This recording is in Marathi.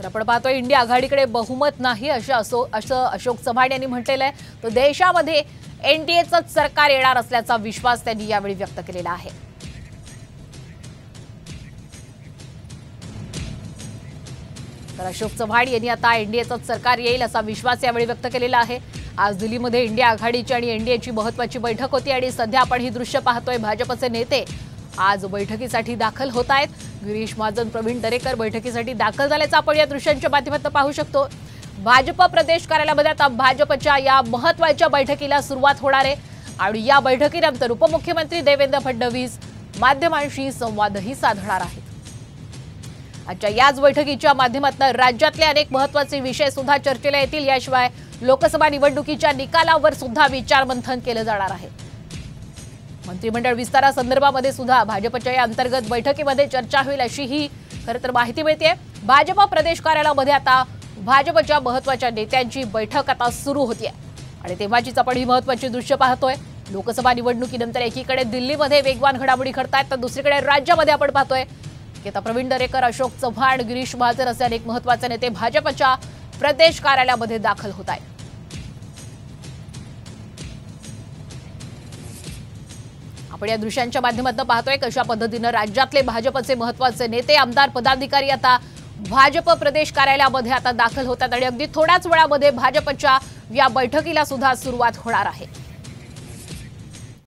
तर आपण पाहतोय इंडिया आघाडीकडे बहुमत नाही असं अशोक चव्हाण यांनी म्हटलेलं आहे. तो देशामध्ये एनडीएचं सरकार येणार असल्याचा विश्वास त्यांनी यावेळी व्यक्त केलेला आहे. तर अशोक चव्हाण यांनी आता एनडीएचं सरकार येईल असा विश्वास यावेळी व्यक्त केलेला आहे. आज दिल्लीमध्ये इंडिया आघाडीची आणि एनडीएची महत्त्वाची बैठक होती आणि सध्या आपण ही दृश्य पाहतोय. भाजपचे नेते आज बैठकीसाठी दाखल होत आहेत. गिरीश महाजन, प्रवीण दरेकर बैठकीसाठी दाखल झाल्याचं आपण या दृश्यांच्या माध्यमातून पाहू शकतो. भाजप प्रदेश कार्यालयामध्ये आता भाजपच्या या महत्त्वाच्या बैठकीला सुरुवात होणार आहे आणि या बैठकीनंतर उपमुख्यमंत्री देवेंद्र फडणवीस माध्यमांशी संवादही साधणार आहेत. आजच्या याच बैठकीच्या माध्यमातून राज्यातले अनेक महत्त्वाचे विषय सुद्धा चर्चेला येतील. याशिवाय लोकसभा निवडणुकीच्या निकालावर सुद्धा विचारमंथन केलं जाणार आहे. मंत्रिमंडळ विस्तारासंदर्भामध्ये सुद्धा भाजपच्या या अंतर्गत बैठकीमध्ये चर्चा होईल अशी ही खरं तर माहिती मिळते. भाजप प्रदेश कार्यालयामध्ये आता भाजपच्या महत्त्वाच्या नेत्यांची बैठक आता सुरू होतीये आणि तेव्हाचीच आपण ही महत्त्वाची दृश्य पाहतोय. लोकसभा निवडणुकीनंतर एकीकडे दिल्लीमध्ये वेगवान घडामोडी घडतायत तर दुसरीकडे राज्यामध्ये आपण पाहतोय की आता प्रवीण दरेकर, अशोक चव्हाण, गिरीश महाजन असे अनेक महत्त्वाचे नेते भाजपच्या प्रदेश कार्यालयामध्ये दाखल होत आहेत. आपण या दृश्यांच्या माध्यमातून पाहतोय कशा पद्धतीनं राज्यातले भाजपचे महत्त्वाचे नेते, आमदार, पदाधिकारी आता भाजप प्रदेश कार्यालयामध्ये आता दाखल होतात आणि अगदी थोड्याच वेळामध्ये भाजपच्या या बैठकीला सुद्धा सुरुवात होणार आहे.